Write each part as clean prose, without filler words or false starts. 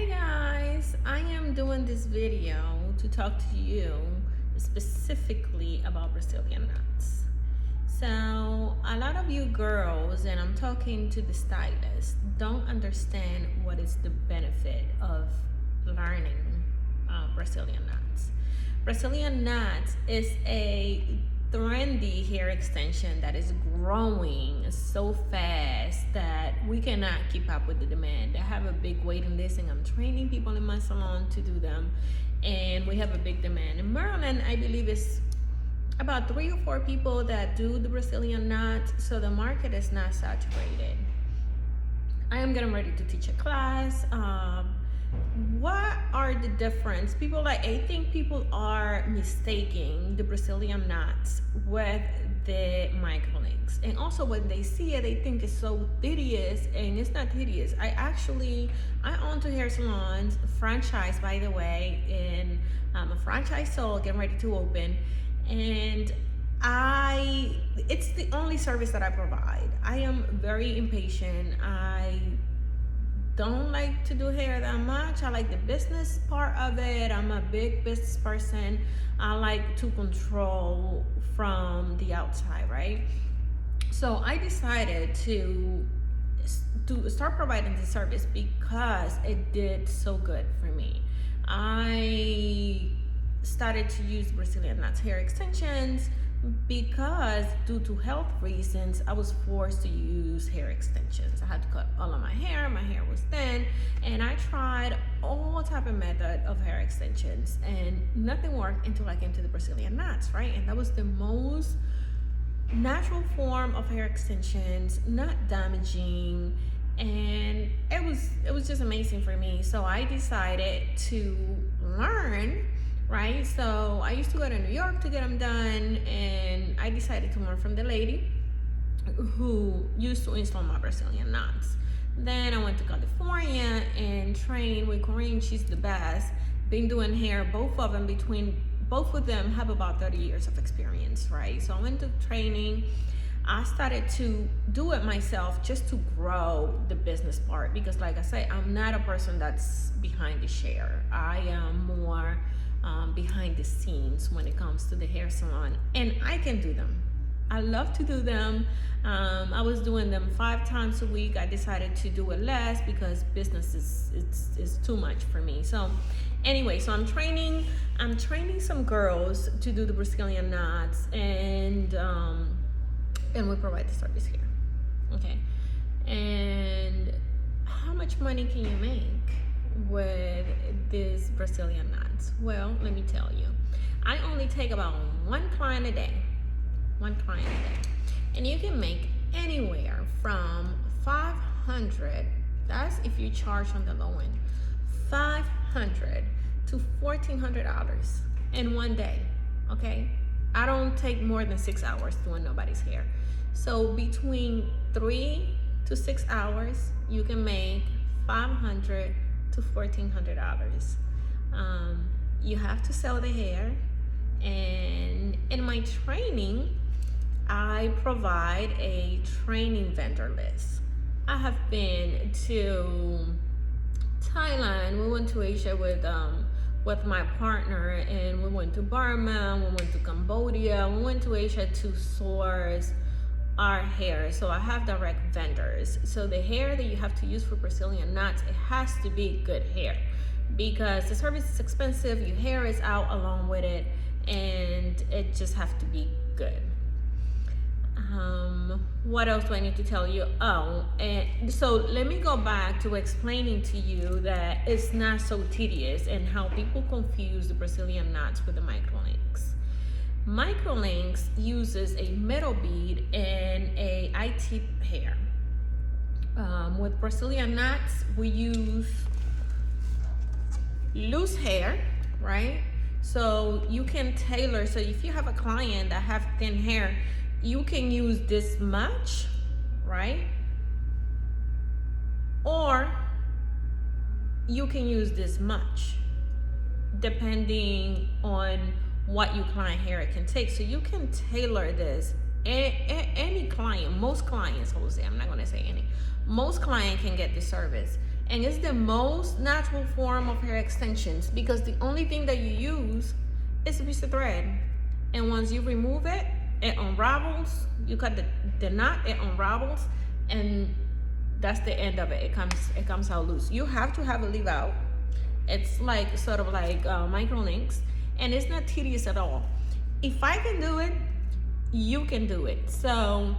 Hey guys, I am doing this video to talk to you specifically about Brazilian nuts. So a lot of you girls, and I'm talking to the stylists, don't understand what is the benefit of learning Brazilian nuts. Brazilian nuts is a trendy hair extension that is growing so fast that we cannot keep up with the demand. I have a big waiting list and I'm training people in my salon to do them, and we have a big demand. In Maryland, I believe it's about 3 or 4 people that do the Brazilian nuts, so the market is not saturated. I am getting ready to teach a class. What are the difference? I think people are mistaking the Brazilian nuts with the microlinks, and also when they see it, they think it's so tedious, and it's not tedious. I own 2 hair salons, franchise by the way, and I'm a franchise sold, getting ready to open, and it's the only service that I provide. I am very impatient. I don't like to do hair that much. I like the business part of it. I'm a big business person. I like to control from the outside, right? So I decided to start providing this service because it did so good for me. I started to use Brazilian nuts hair extensions because due to health reasons I was forced to use hair extensions. I had to cut all of my hair was thin, and I tried all type of method of hair extensions and nothing worked until I came to the Brazilian nuts, right? And that was the most natural form of hair extensions, not damaging, and it was just amazing for me. So I decided to learn, right? So I used to go to New York to get them done, and I decided to learn from the lady who used to install my Brazilian nuts. Then I went to California and trained with Corinne. She's the best. Been doing hair, both of them have about 30 years of experience, right? So I went to training. I started to do it myself just to grow the business part, because like I say, I'm not a person that's behind the chair. I am more behind the scenes when it comes to the hair salon, and I can do them. I love to do them. I was doing them 5 times a week. I decided to do it less because business is too much for me. So anyway, so I'm training some girls to do the Brazilian nuts, and we provide the service here. Okay, and how much money can you make with these Brazilian nuts? Well, let me tell you, I only take about 1 client a day, and you can make anywhere from 500, that's if you charge on the low end, 500 to $1,400 in 1 day. Okay, I don't take more than 6 hours doing nobody's hair. So between 3 to 6 hours, you can make $500 to $1,400. You have to sell the hair, and in my training, I provide a training vendor list. I have been to Thailand. We went to Asia with my partner, and we went to Burma, we went to Cambodia, we went to Asia to source our hair. So I have direct vendors. So the hair that you have to use for Brazilian nuts, it has to be good hair, because the service is expensive, your hair is out along with it, and it just have to be good. What else do I need to tell you? And so let me go back to explaining to you that it's not so tedious, and how people confuse the Brazilian nuts with the microlinks. Microlinks uses a metal bead and a IT hair. With Brazilian nuts, we use loose hair, right? So you can tailor. So if you have a client that have thin hair, you can use this much, right? Or you can use this much, depending on what your client hair can take. So you can tailor this. Any client, most clients, Jose, I'm not gonna say any, most client can get this service. And it's the most natural form of hair extensions because the only thing that you use is a piece of thread. And once you remove it, it unravels. You cut the knot, it unravels, and that's the end of it. It comes out loose. You have to have it leave out. It's like sort of like microlinks, and it's not tedious at all. If I can do it, you can do it. So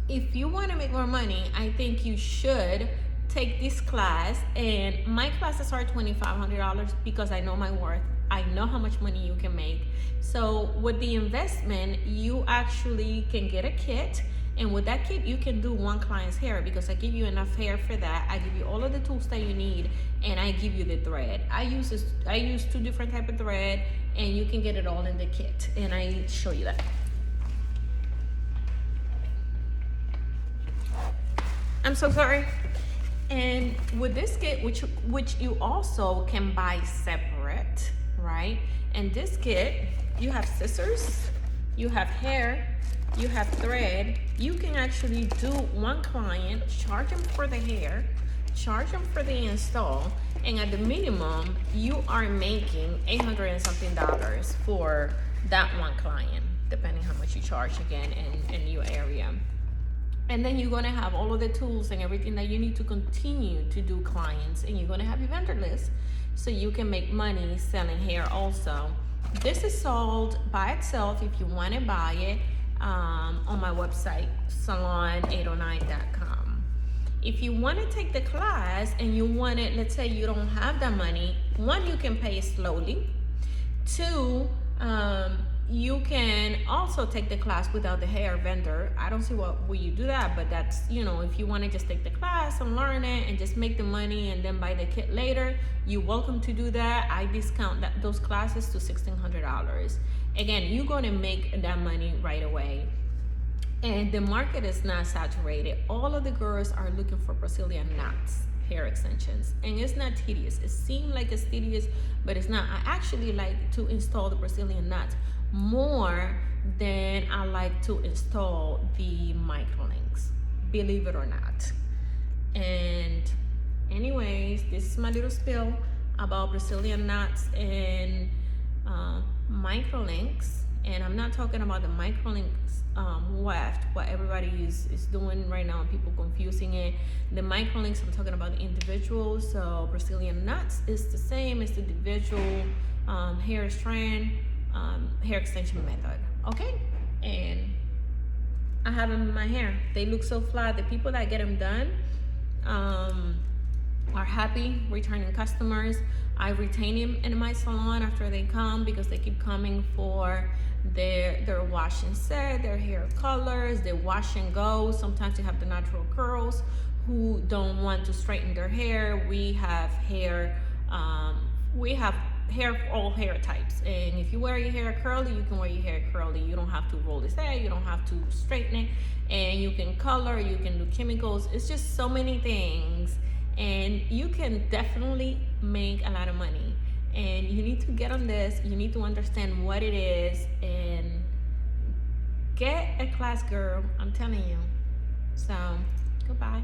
if you want to make more money, I think you should take this class. And my classes are $2,500 because I know my worth. I know how much money you can make. So with the investment, you actually can get a kit, and with that kit you can do one client's hair because I give you enough hair for that. I give you all of the tools that you need, and I give you the thread. I use 2 different type of thread, and you can get it all in the kit, and I show you that. I'm so sorry. And with this kit, which you also can buy separate, right? And this kit, you have scissors, you have hair, you have thread. You can actually do one client, charge them for the hair, charge them for the install, and at the minimum, you are making $800 and something for that one client, depending how much you charge again in your area. And then you're gonna have all of the tools and everything that you need to continue to do clients, and you're gonna have your vendor list so you can make money selling hair also. This is sold by itself if you wanna buy it on my website, salon809.com. If you wanna take the class and you want it, let's say you don't have that money, 1, you can pay it slowly. 2, you can also take the class without the hair vendor. I don't see what will you do that, but that's, you know, if you want to just take the class and learn it and just make the money and then buy the kit later, you're welcome to do that. I discount those classes to $1,600. Again, you're going to make that money right away. And the market is not saturated. All of the girls are looking for Brazilian knots hair extensions, and it's not tedious. It seems like it's tedious, but it's not. I actually like to install the Brazilian knots more than I like to install the microlinks, believe it or not. And anyways, this is my little spill about Brazilian knots and microlinks. And I'm not talking about the microlinks weft, what everybody is doing right now and people confusing it. The microlinks, I'm talking about the individual. So Brazilian knots is the same as the individual hair strand hair extension method. Okay, and I have them in my hair. They look so flat. The people that get them done are happy, returning customers. I retain them in my salon after they come because they keep coming for their wash and set, their hair colors, their wash and go. Sometimes you have the natural curls who don't want to straighten their hair. We have hair for all hair types, and if you wear your hair curly, you can wear your hair curly. You don't have to roll this hair, you don't have to straighten it, and you can color, you can do chemicals. It's just so many things, and you can definitely make a lot of money. And you need to get on this. You need to understand what it is and get a class, girl. I'm telling you. So goodbye.